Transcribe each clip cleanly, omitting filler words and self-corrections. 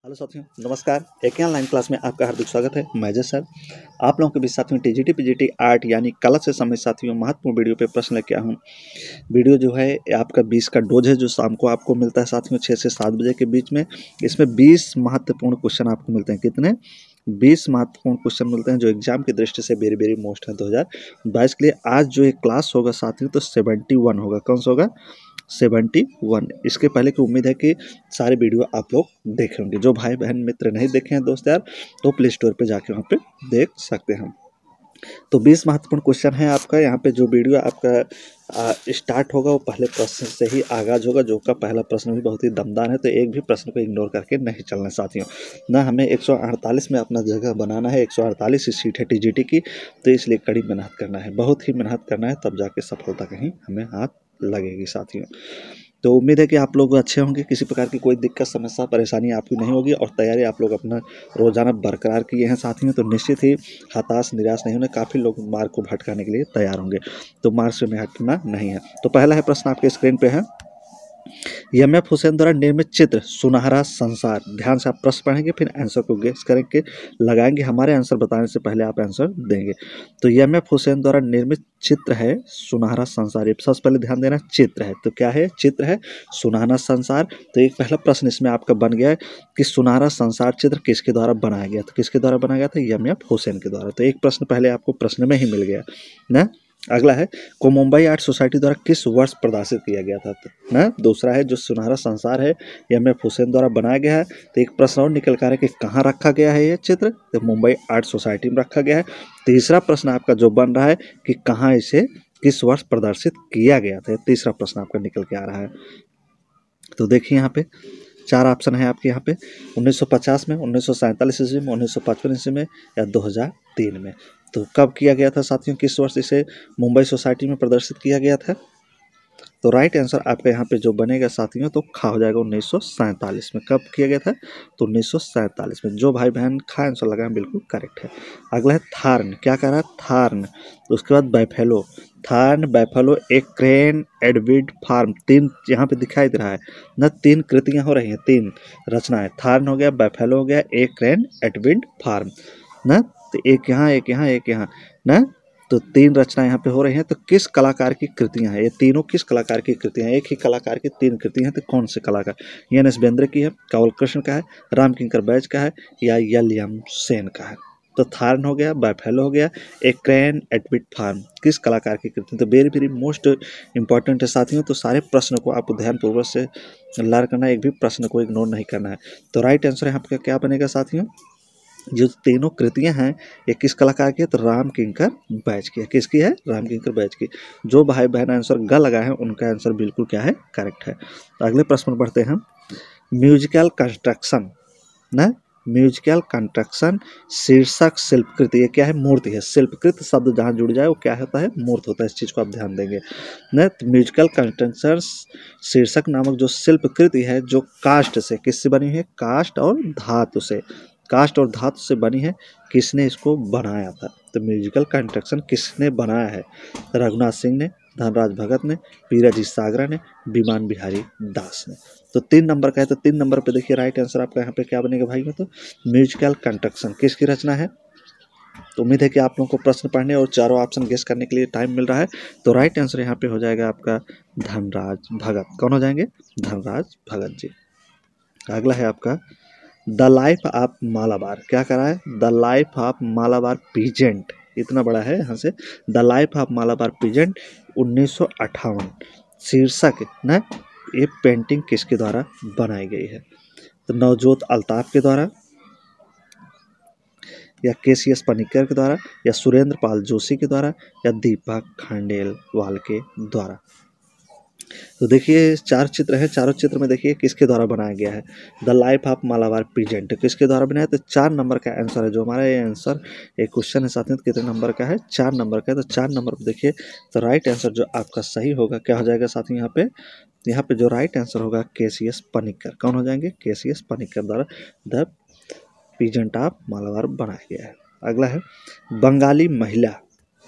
Hello साथियों, नमस्कार। एक ऑनलाइन क्लास में आपका हार्दिक स्वागत है। मैं जय सर आप लोगों के बीच साथियों टीजीटी पीजीटी आर्ट यानी कला से संबंधित साथियों महत्वपूर्ण वीडियो पे प्रश्न लेके आया हूँ। वीडियो जो है आपका 20 का डोज है जो शाम को आपको मिलता है साथियों 6 से 7 बजे के बीच में। इसमें 20 महत्वपूर्ण क्वेश्चन आपको मिलते हैं। कितने? 20 महत्वपूर्ण क्वेश्चन मिलते हैं जो एग्जाम की दृष्टि से वेरी वेरी मोस्ट है 2022 के लिए। आज जो एक क्लास होगा साथियों तो 71 होगा। कौन सा होगा? 71। इसके पहले की उम्मीद है कि सारे वीडियो आप लोग देखे होंगे। जो भाई बहन मित्र नहीं देखे हैं दोस्त यार तो प्ले स्टोर पे जाके वहाँ पे देख सकते हैं। तो 20 महत्वपूर्ण क्वेश्चन है आपका। यहाँ पे जो वीडियो आपका स्टार्ट होगा वो पहले प्रश्न से ही आगाज होगा, जो का पहला प्रश्न भी बहुत ही दमदार है। तो एक भी प्रश्न को इग्नोर करके नहीं चलना साथियों। ना हमें 148 में अपना जगह बनाना है। 148 सीट है टीजीटी की, तो इसलिए कड़ी मेहनत करना है, बहुत ही मेहनत करना है, तब जाके सफलता कहीं हमें हाथ लगेगी साथियों। तो उम्मीद है कि आप लोग अच्छे होंगे, किसी प्रकार की कोई दिक्कत समस्या परेशानी आपकी नहीं होगी और तैयारी आप लोग अपना रोजाना बरकरार किए हैं साथियों। तो निश्चित ही हताश निराश नहीं होने, काफ़ी लोग मार्ग को भटकाने के लिए तैयार होंगे, तो मार्ग से में हटना नहीं है। तो पहला है प्रश्न आपके स्क्रीन पे है, एम.एफ. हुसैन द्वारा निर्मित चित्र सुनहरा संसार। ध्यान से आप प्रश्न पढ़ेंगे फिर आंसर को गेस करेंगे, लगाएंगे। हमारे आंसर बताने से पहले आप आंसर देंगे। तो एम.एफ. हुसैन द्वारा निर्मित चित्र है सुनहरा संसार। ये सबसे पहले ध्यान देना, चित्र है तो क्या है? चित्र है सुनहरा संसार। तो एक पहला प्रश्न इसमें आपका बन गया है कि सुनहरा संसार चित्र किसके द्वारा बनाया गया था? किसके द्वारा बनाया गया था? एम.एफ. हुसैन के द्वारा। तो एक प्रश्न पहले आपको प्रश्न में ही मिल गया ना। अगला है को मुंबई आर्ट सोसाइटी द्वारा किस वर्ष प्रदर्शित किया गया था ना। दूसरा है जो सुनहरा संसार है एम.एफ. हुसैन द्वारा बनाया गया है। तो एक प्रश्न और निकल कर है कि कहाँ रखा गया है ये चित्र? तो मुंबई आर्ट सोसाइटी में रखा गया है। तीसरा प्रश्न आपका जो बन रहा है कि कहाँ इसे किस वर्ष प्रदर्शित किया गया था, तीसरा प्रश्न आपका निकल के आ रहा है। तो देखिए यहाँ पे 4 ऑप्शन है आपके यहाँ पे, 1950 में, 1947 ईस्वी में, 1955 ईस्वी में या 2003 में। तो कब किया गया था साथियों? किस वर्ष इसे मुंबई सोसाइटी में प्रदर्शित किया गया था? तो राइट आंसर आपका यहाँ पे जो बनेगा साथियों तो खा हो जाएगा 1947 में। कब किया गया था? तो 1947 में। जो भाई बहन खा आंसर लगा बिल्कुल करेक्ट है। अगला है थार्न। क्या कह रहा है? थार्न। उसके बाद बैफेलो। थार्न, बैफेलो, एक्रेन, एडविड फार्म। 3 यहाँ पे दिखाई दे रहा है ना, 3 कृतियाँ हो रही हैं, 3 रचनाएं। थार्न हो गया, बैफेलो हो गया, एक्रेन, एडविड फार्म ना। तो एक यहाँ, एक यहाँ, एक यहाँ ना। तो 3 रचना यहाँ पे हो रही हैं। तो किस कलाकार की कृतियाँ हैं? ये तीनों किस कलाकार की कृतियाँ हैं? एक ही कलाकार की 3 कृतियाँ हैं, तो कौन से कलाकार? एन.एस. बेंद्रे की है, कंवल कृष्ण का है, रामकिंकर बैज का है या यलियम सेन का है? तो थार्न हो गया, बैफेलो हो गया, एक्रेन, एडविड फार्म। किस कलाकार की कृति? तो वेरी वेरी मोस्ट इंपॉर्टेंट है साथियों। तो सारे प्रश्न को आपको ध्यानपूर्वक से लर्न करना है, एक भी प्रश्न को इग्नोर नहीं करना है। तो राइट आंसर यहाँ पे क्या बनेगा साथियों? जो तीनों कृतियां हैं ये किस कलाकार की है? तो रामकिंकर बैज की है। किसकी है? रामकिंकर बैज की। जो भाई बहन आंसर ग लगाए हैं उनका आंसर बिल्कुल क्या है? करेक्ट है। तो अगले प्रश्न पर बढ़ते हैं। म्यूजिकल कंस्ट्रक्शन ना, म्यूजिकल कंस्ट्रक्शन शीर्षक शिल्पकृत। ये क्या है? मूर्ति है। शिल्पकृत शब्द जहाँ जुड़ जाए वो क्या होता है? मूर्त होता है। इस चीज़ को आप ध्यान देंगे ना। तो म्यूजिकल कंस्ट्रक्शन शीर्षक नामक जो शिल्पकृति है जो काष्ठ से, किससे बनी है? काष्ठ और धातु से। काष्ठ और धातु से बनी है। किसने इसको बनाया था? तो म्यूजिकल कंस्ट्रक्शन किसने बनाया है? रघुनाथ सिंह ने, धनराज भगत ने, पीराजी सागरा ने, विमान बिहारी दास ने। तो 3 नंबर का है। तो 3 नंबर पे देखिए राइट आंसर आपका यहाँ पे क्या बनेगा भाई? तो म्यूजिकल कंस्ट्रक्शन किसकी रचना है? तो उम्मीद है कि आप लोगों को प्रश्न पढ़ने और चारों ऑप्शन गेस करने के लिए टाइम मिल रहा है। तो राइट आंसर यहाँ पे हो जाएगा आपका धनराज भगत। कौन हो जाएंगे? धनराज भगत जी। अगला है आपका द लाइफ ऑफ मालाबार। क्या करा है? The life of Malabar peasant. इतना बड़ा है यहाँ से। The life of Malabar peasant 1958 शीर्षक ना। ये पेंटिंग किसके द्वारा बनाई गई है? तो नवजोत अल्ताफ के द्वारा या के.सी.एस. पनिक्कर के द्वारा या सुरेंद्र पाल जोशी के द्वारा या दीपक खांडेलवाल के द्वारा। तो देखिए 4 चित्र हैं। चारों चित्र में देखिए किसके द्वारा बनाया गया है? The life of Malabar peasant किसके द्वारा बनाया? तो 4 नंबर का आंसर है जो हमारा ये आंसर एक क्वेश्चन है साथियों। कितने नंबर का है? 4 नंबर का है। तो 4 नंबर पर देखिए तो राइट आंसर जो आपका सही होगा क्या हो जाएगा साथियों? यहाँ पे जो राइट आंसर होगा के.सी.एस. पनिक्कर। कौन हो जाएंगे? के.सी.एस. पनिक्कर द्वारा द पीजेंट ऑफ मालाबार बनाया गया है। अगला है बंगाली महिला।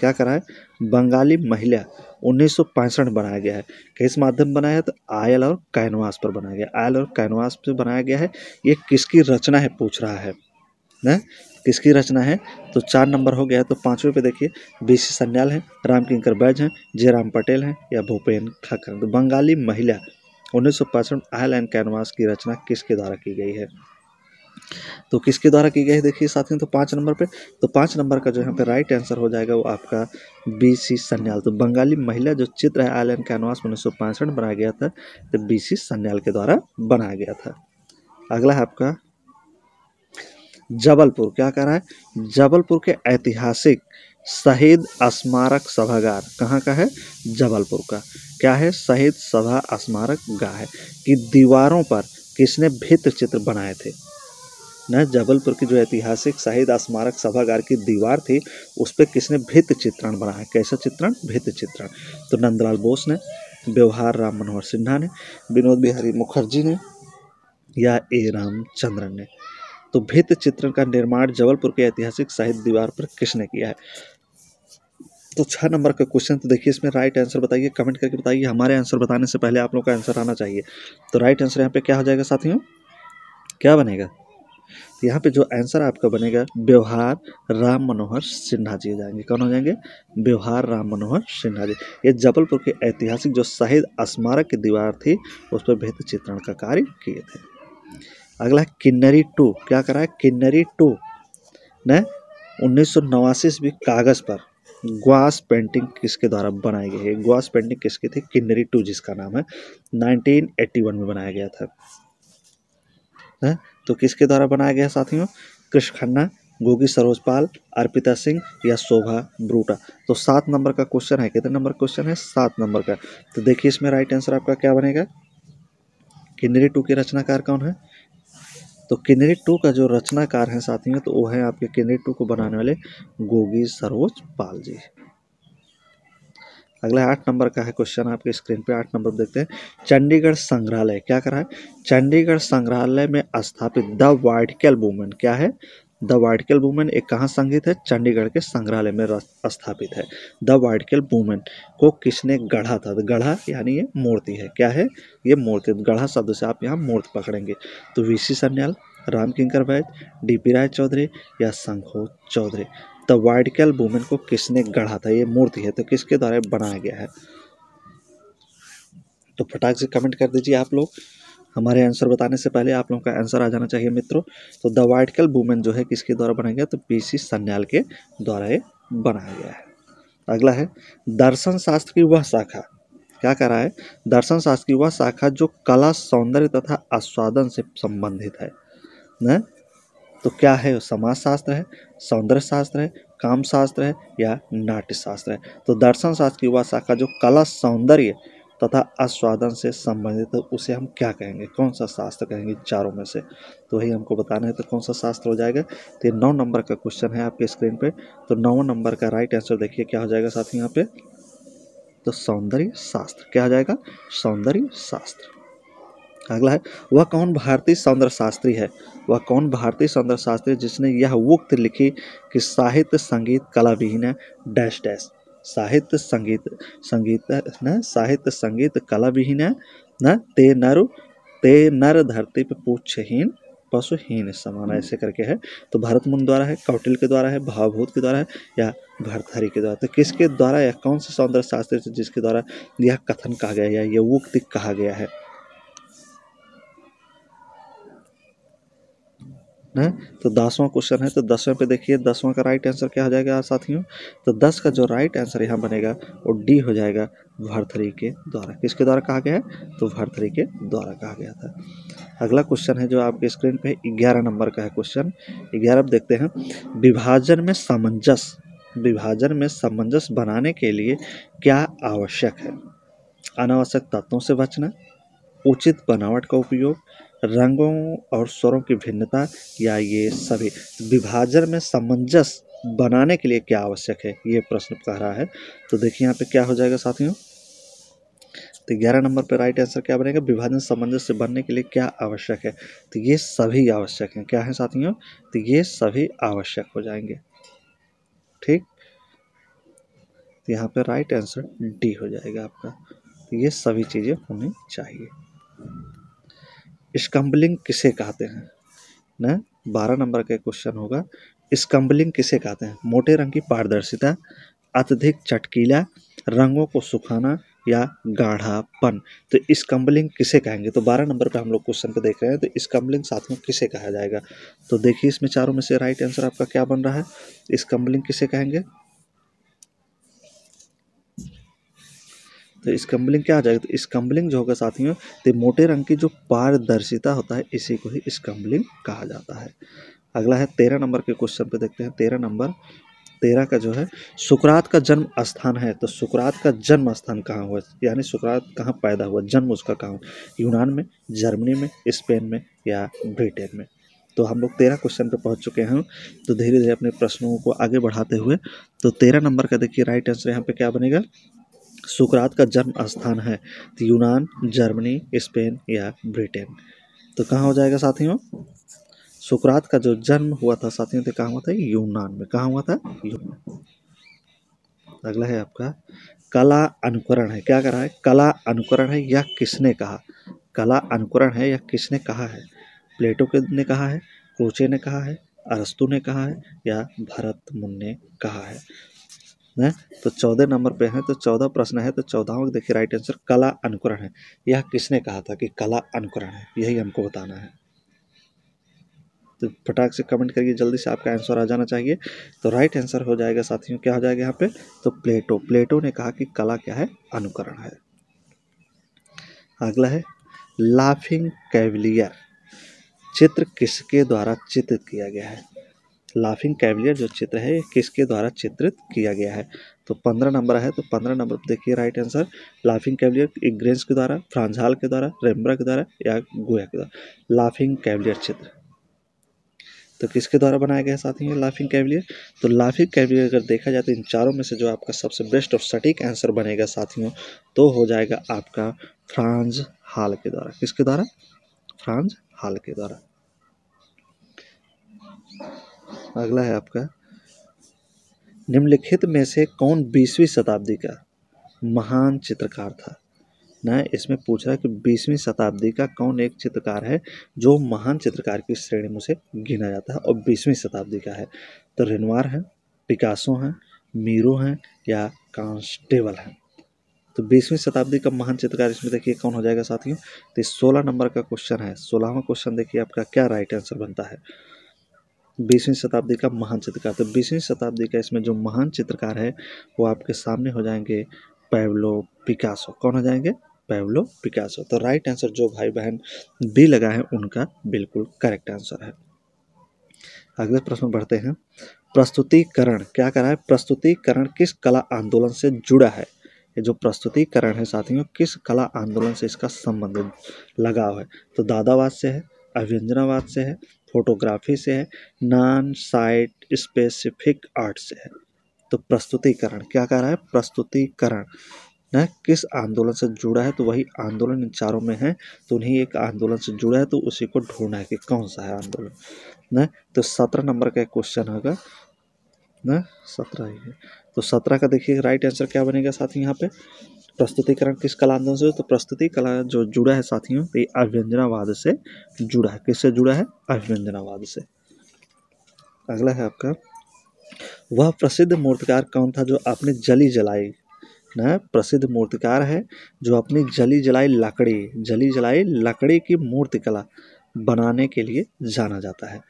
क्या करा है, बंगाली महिला 1965 बनाया गया है। किस माध्यम बनाया है, तो आयल और कैनवास पर बनाया गया, आयल और कैनवास पर बनाया गया है। ये किसकी रचना है पूछ रहा है ना, किसकी रचना है। तो 4 नंबर हो गया। तो 5वें पे देखिए, बीसी सन्याल है, रामकिंकर बैज हैं, जयराम पटेल हैं या भूपेन ठाकुर। तो बंगाली महिला 1965 आयल एंड कैनवास की रचना किसके द्वारा की गई है, तो किसके द्वारा की गई है देखिए साथियों। तो 5 नंबर पे, तो 5 नंबर का जो यहाँ पे राइट आंसर हो जाएगा वो आपका बीसी सन्याल। तो बंगाली महिला जो चित्र है आयल एंड कैनवास 1965 में बनाया गया था, तो बीसी सन्याल के द्वारा बनाया गया था। अगला है आपका जबलपुर। क्या कह रहा है, जबलपुर के ऐतिहासिक शहीद स्मारक सभागार कहाँ का है, जबलपुर का। क्या है, शहीद सभा स्मारक गाह है कि दीवारों पर किसने भित्ति चित्र बनाए थे न, जबलपुर की जो ऐतिहासिक शहीद स्मारक सभागार की दीवार थी उस पर किसने भित्ति चित्रण बनाया, कैसा चित्रण, भित्ति चित्रण। तो नंदलाल बोस ने, व्यवहार राम मनोहर सिन्हा ने, विनोद बिहारी मुखर्जी ने या ए रामचंद्रन ने। तो भित्ति चित्रण का निर्माण जबलपुर के ऐतिहासिक शहीद दीवार पर किसने किया है। तो 6 नंबर का क्वेश्चन, तो देखिए इसमें राइट आंसर बताइए, कमेंट करके बताइए। हमारे आंसर बताने से पहले आप लोग का आंसर आना चाहिए। तो राइट आंसर यहाँ पे क्या हो जाएगा साथियों, क्या बनेगा, यहाँ पे जो आंसर आपका बनेगा व्यवहार राम मनोहर सिन्हा जी हो जाएंगे। कौन हो जाएंगे, व्यवहार राम मनोहर सिन्हा जी। ये जबलपुर के ऐतिहासिक जो शहीद स्मारक की दीवार थी उस पर भित्ति चित्रण का कार्य किए थे। अगला है किन्नरी 2। क्या करा है, किन्नरी 2 ने 1989 ईस्वी कागज पर ग्वास पेंटिंग किसके द्वारा बनाई गई है, ग्वास पेंटिंग किसकी थी, किन्नरी 2 जिसका नाम है 1981 में बनाया गया था। है? तो किसके द्वारा बनाया गया साथियों, कृष्ण खन्ना, गोगी सरोजपाल, अर्पिता सिंह या शोभा ब्रूटा। तो 7 नंबर का क्वेश्चन है, कितने नंबर क्वेश्चन है, 7 नंबर का। तो देखिए इसमें राइट आंसर आपका क्या बनेगा, किन्नरी 2 के रचनाकार कौन है। तो किन्नरी 2 का जो रचनाकार है साथियों, तो वो है आपके किन्नरी 2 को बनाने वाले गोगी सरोज पाल जी। अगला 8 नंबर का है क्वेश्चन, आपके स्क्रीन पे 8 नंबर देखते हैं। चंडीगढ़ संग्रहालय क्या करा है, चंडीगढ़ संग्रहालय में स्थापित द वार्टिकल वुमन क्या है, द वार्टिकल वुमन एक कहाँ संग्रहित है, चंडीगढ़ के संग्रहालय में स्थापित है। द वार्टिकल वुमन को किसने गढ़ा था, तो गढ़ा यानी ये मूर्ति है, क्या है, ये मूर्ति। गढ़ा शब्द से आप यहाँ मूर्ति पकड़ेंगे। तो वीसी सन्याल, रामकिंकर बैज, डीपी राय चौधरी या शंखो चौधरी। द वार्टिकल वुमन को किसने गढ़ा था, ये मूर्ति है, तो किसके द्वारा बनाया गया है। तो फटाक से कमेंट कर दीजिए आप लोग। हमारे आंसर बताने से पहले आप लोगों का आंसर आ जाना चाहिए मित्रों। तो द वार्टिकल वुमन जो है किसके द्वारा बनाया गया, तो पीसी सन्याल के द्वारा ये बनाया गया है। अगला है दर्शन शास्त्र की वह शाखा। क्या कह रहा है, दर्शन शास्त्र की वह शाखा जो कला, सौंदर्य तथा आस्वादन से संबंधित है न। तो क्या है, समाज शास्त्र है, सौंदर्य शास्त्र है, काम शास्त्र है या नाट्य शास्त्र है। तो दर्शन शास्त्र की वह शाखा जो कला, सौंदर्य तथा आस्वादन से संबंधित है उसे हम क्या कहेंगे, कौन सा शास्त्र कहेंगे चारों में से। तो वही हमको बताना है, तो कौन सा शास्त्र हो जाएगा। तो ये 9 नंबर का क्वेश्चन है आपके स्क्रीन पे। तो 9 नंबर का राइट आंसर देखिए क्या हो जाएगा साथी यहाँ पे, तो सौंदर्य शास्त्र। क्या हो जाएगा, सौंदर्य शास्त्र। अगला है वह कौन भारतीय सौंदर्य शास्त्री है, वह कौन भारतीय सौंदर्य शास्त्री जिसने यह उक्त लिखी कि साहित्य संगीत कला विहीन है डैश डैश। साहित्य संगीत न, साहित्य संगीत कला विहीन है न, ते नर धरती पे पूछहीन पशुहीन समान, ऐसे करके है। तो भरत मुनि द्वारा है, कौटिल्य के द्वारा है, भावभूत के द्वारा है या भर्तृहरि के द्वारा। तो किसके द्वारा या कौन से सौंदर्य शास्त्री से जिसके द्वारा यह कथन कहा गया या यह उक्ति कहा गया है ना। तो 10वां क्वेश्चन है। तो 10वें पे देखिए 10वां का राइट आंसर क्या हो जाएगा साथियों। तो 10 का जो राइट आंसर यहाँ बनेगा वो डी हो जाएगा, भर्तृहरि के द्वारा। किसके द्वारा कहा गया है, तो भर्तृहरि के द्वारा कहा गया था। अगला क्वेश्चन है जो आपके स्क्रीन पे 11 नंबर का है क्वेश्चन। 11 देखते हैं। विभाजन में सामंजस्य बनाने के लिए क्या आवश्यक है। अनावश्यक तत्वों से बचना, उचित बनावट का उपयोग, रंगों और स्वरों की भिन्नता या ये सभी। विभाजन में सामंजस्य बनाने के लिए क्या आवश्यक है, ये प्रश्न कह रहा है। तो देखिए यहाँ पे क्या हो जाएगा साथियों। तो 11 नंबर पे राइट आंसर क्या बनेगा, विभाजन सामंजस्य बनने के लिए क्या आवश्यक है। तो ये सभी आवश्यक हैं। क्या है साथियों, तो ये सभी आवश्यक हो जाएंगे। ठीक। तो यहाँ पे राइट आंसर डी हो जाएगा आपका। तो ये सभी चीज़ें होनी चाहिए। स्कम्बलिंग किसे कहते हैं ना, 12 नंबर का क्वेश्चन होगा। स्कम्बलिंग किसे कहते हैं? मोटे रंग की पारदर्शिता, अत्यधिक चटकीला, रंगों को सुखाना या गाढ़ापन। तो स्कम्बलिंग किसे कहेंगे? तो 12 नंबर पे हम लोग क्वेश्चन पे देख रहे हैं। तो स्कम्बलिंग साथियों किसे कहा जाएगा? तो देखिए इसमें चारों में से राइट आंसर आपका क्या बन रहा है? स्कम्बलिंग किसे कहेंगे? तो स्कम्बलिंग क्या आ जाएगा? तो स्कम्बलिंग जो होगा साथियों, तो मोटे रंग की जो पारदर्शिता होता है इसी को ही स्कम्बलिंग कहा जाता है। अगला है 13 नंबर के क्वेश्चन पे देखते हैं। 13 का जो है, सुकरात का जन्म स्थान है। तो सुकरात का जन्म स्थान कहाँ हुआ, यानी सुकरात कहाँ पैदा हुआ, जन्म उसका कहाँ? यूनान में, जर्मनी में, स्पेन में या ब्रिटेन में। तो हम लोग 13 क्वेश्चन पे पहुंच चुके हैं। तो धीरे धीरे अपने प्रश्नों को आगे बढ़ाते हुए, तो 13 नंबर का देखिए राइट आंसर यहाँ पे क्या बनेगा? सुकरात का जन्म स्थान है तो यूनान, जर्मनी, स्पेन या ब्रिटेन। तो कहाँ हो जाएगा साथियों? सुकरात का जो जन्म हुआ था साथियों, तो कहाँ हुआ था? यूनान में। कहाँ हुआ था? यूनान। अगला है आपका कला अनुकरण है। क्या करा है? कला अनुकरण है या किसने कहा? कला अनुकरण है या किसने कहा है? प्लेटो ने कहा है, क्रोचे ने कहा है, अरस्तु ने कहा है या भरत मुनि ने कहा है? है तो 14 नंबर पे है। तो 14 प्रश्न है। तो 14वां देखिए राइट आंसर कला अनुकरण है। यह किसने कहा था कि कला अनुकरण है, यही हमको बताना है। तो फटाक से कमेंट करिए, जल्दी से आपका आंसर आ जाना चाहिए। तो राइट आंसर हो जाएगा साथियों, क्या हो जाएगा यहाँ पे? तो प्लेटो ने कहा कि कला क्या है? अनुकरण है। अगला है लाफिंग कैवलियर चित्र किसके द्वारा चित्रित किया गया है? लाफिंग कैवलियर जो चित्र है किसके द्वारा चित्रित किया गया है? तो 15 नंबर है। तो 15 नंबर देखिए राइट आंसर लाफिंग कैवलियर इग्रेंस के द्वारा, फ्रांज हाल के द्वारा, रेम्ब्रा के द्वारा या गोया के द्वारा। लाफिंग कैवलियर चित्र तो किसके द्वारा बनाया गया साथी है लाफिंग कैवलियर? तो लाफिंग कैवलियर अगर देखा जाए तो इन चारों में से जो आपका सबसे बेस्ट और सटीक आंसर बनेगा साथियों, तो हो जाएगा आपका फ्रांज हाल के द्वारा। किसके द्वारा? फ्रांज हाल के द्वारा। अगला है आपका निम्नलिखित में से कौन 20वीं शताब्दी का महान चित्रकार था? ना इसमें पूछ रहा है कि 20वीं शताब्दी का कौन एक चित्रकार है जो महान चित्रकार की श्रेणी में से गिना जाता है और 20वीं शताब्दी का है? तो रेनवार है, पिकासो है, मीरो है या कांस्टेबल है? तो 20वीं शताब्दी का महान चित्रकार इसमें देखिए कौन हो जाएगा साथियों? तो 16 नंबर का क्वेश्चन है। 16वां क्वेश्चन देखिए आपका क्या राइट आंसर बनता है? 20वीं शताब्दी का महान चित्रकार। तो 20वीं शताब्दी का इसमें जो महान चित्रकार है वो आपके सामने हो जाएंगे पैब्लो पिकासो। कौन हो जाएंगे? Pablo Picasso. तो राइट आंसर जो भाई बहन बी लगा है उनका बिल्कुल करेक्ट आंसर है। अगले प्रश्न बढ़ते हैं। प्रस्तुतिकरण क्या करा है? प्रस्तुतिकरण किस कला आंदोलन से जुड़ा है? ये जो प्रस्तुतिकरण है साथियों, किस कला आंदोलन से इसका संबंध लगाव है? तो दादावाद से है, अभिव्यंजनावाद से है, फोटोग्राफी से है, नॉन साइट स्पेसिफिक आर्ट से है। तो प्रस्तुतिकरण क्या कह रहा है? प्रस्तुतिकरण न किस आंदोलन से जुड़ा है? तो वही आंदोलन इन चारों में है। तो उन्हीं एक आंदोलन से जुड़ा है, तो उसी को ढूंढना है कि कौन सा है आंदोलन न। तो 17 नंबर का क्वेश्चन होगा न, 17 ही है। तो 17 का देखिए राइट आंसर क्या बनेगा साथियों यहाँ पे? प्रस्तुतिकरण किस कला आंदोलन से? तो प्रस्तुति कला जो जुड़ा है साथियों, तो ये अभिव्यंजनावाद से जुड़ा है। किससे जुड़ा है? अभिव्यंजनावाद से। अगला है आपका वह प्रसिद्ध मूर्तिकार कौन था जो अपनी जली जलाई न, प्रसिद्ध मूर्तिकार है जो अपनी जली जलाई लकड़ी की मूर्ति कला बनाने के लिए जाना जाता है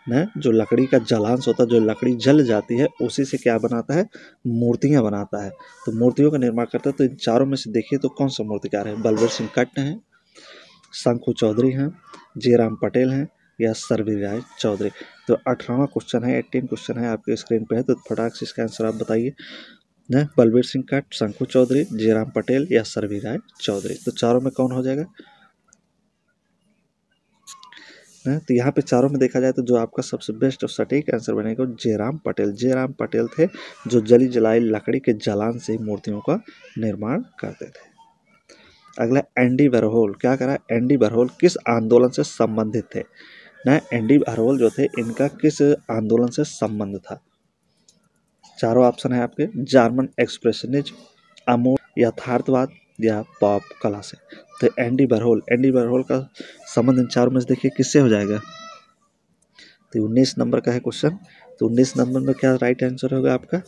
न। जो लकड़ी का जलांश होता है, जो लकड़ी जल जाती है उसी से क्या बनाता है? मूर्तियां बनाता है। तो मूर्तियों का निर्माण करता है। तो इन चारों में से देखिए तो कौन सा मूर्तिकार है? बलबीर सिंह कट्ट हैं, शंकु चौधरी हैं, जयराम पटेल हैं या सरवीर राय चौधरी। तो 18वां क्वेश्चन है, 18 क्वेश्चन है आपके स्क्रीन पे है। तो फटाक से इसका आंसर आप बताइए न। बलबीर सिंह कट्ट, शंकु चौधरी, जयराम पटेल या सरवीर राय चौधरी। तो चारों में कौन हो जाएगा? तो यहाँ पे चारों में देखा जाए तो जो आपका सबसे बेस्ट और सटीक आंसर बनेगा जयराम पटेल। जयराम पटेल थे जो जली जलाई लकड़ी के जलान से मूर्तियों का निर्माण करते थे। अगला एंडी वॉरहोल क्या करा? एंडी वॉरहोल किस आंदोलन से संबंधित थे ना? एंडी वॉरहोल जो थे इनका किस आंदोलन से संबंध था? चारों ऑप्शन है आपके, जर्मन एक्सप्रेशनिज्म, अमूर्त यथार्थवाद या पॉप कला से। तो एंडी वॉरहोल का संबंध इन चारों में से देखिए किससे हो जाएगा। तो 19 नंबर का है क्वेश्चन। तो 19 नंबर में क्या राइट आंसर होगा आपका,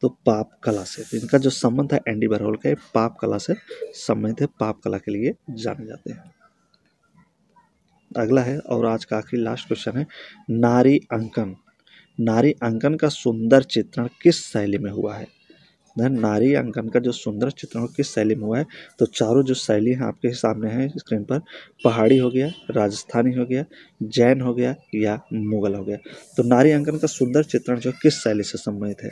तो पाप कला से। तो इनका जो संबंध है एंडी वॉरहोल का पाप कला से संबंधित है, पाप कला के लिए जाने जाते हैं। अगला है और आज का आखिरी लास्ट क्वेश्चन है, नारी अंकन। नारी अंकन का सुंदर चित्रण किस शैली में हुआ है। नारी अंकन का जो सुंदर चित्रण किस शैली में हुआ है। तो चारों जो शैली हैं आपके सामने है स्क्रीन पर, पहाड़ी हो गया, राजस्थानी हो गया, जैन हो गया या मुगल हो गया। तो नारी अंकन का सुंदर चित्रण जो किस शैली से संबंधित है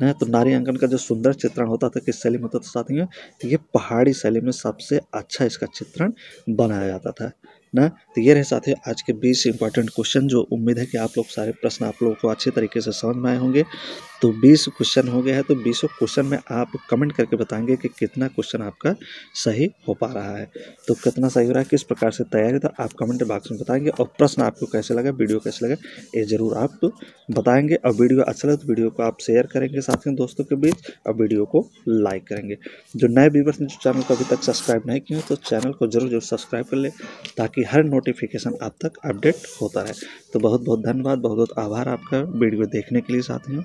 ना। तो नारी अंकन का जो सुंदर चित्रण होता था किस शैली में होता था साथियों, ये पहाड़ी शैली में सबसे अच्छा इसका चित्रण बनाया जाता था ना। तो ये रहे साथियों आज के 20 इंपॉर्टेंट क्वेश्चन, जो उम्मीद है कि आप लोग सारे प्रश्न आप लोगों को अच्छे तरीके से समझ में आए होंगे। तो 20 क्वेश्चन हो गया है, तो 20 क्वेश्चन में आप कमेंट करके बताएंगे कि कितना क्वेश्चन आपका सही हो पा रहा है। तो कितना सही हो रहा है, किस प्रकार से तैयारी, तो आप कमेंट बॉक्स में बताएंगे। और प्रश्न आपको कैसे लगा, वीडियो कैसे लगा, ये जरूर आप बताएंगे। और वीडियो अच्छा लगे तो वीडियो को आप शेयर करेंगे साथियों दोस्तों के बीच, और वीडियो को लाइक करेंगे। जो नए व्यूवर्स ने जो चैनल को अभी तक सब्सक्राइब नहीं किया तो चैनल को जरूर सब्सक्राइब कर ले, ताकि हर नोटिफिकेशन आप तक अपडेट होता रहे। तो बहुत बहुत धन्यवाद, बहुत बहुत आभार आपका वीडियो देखने के लिए साथियों।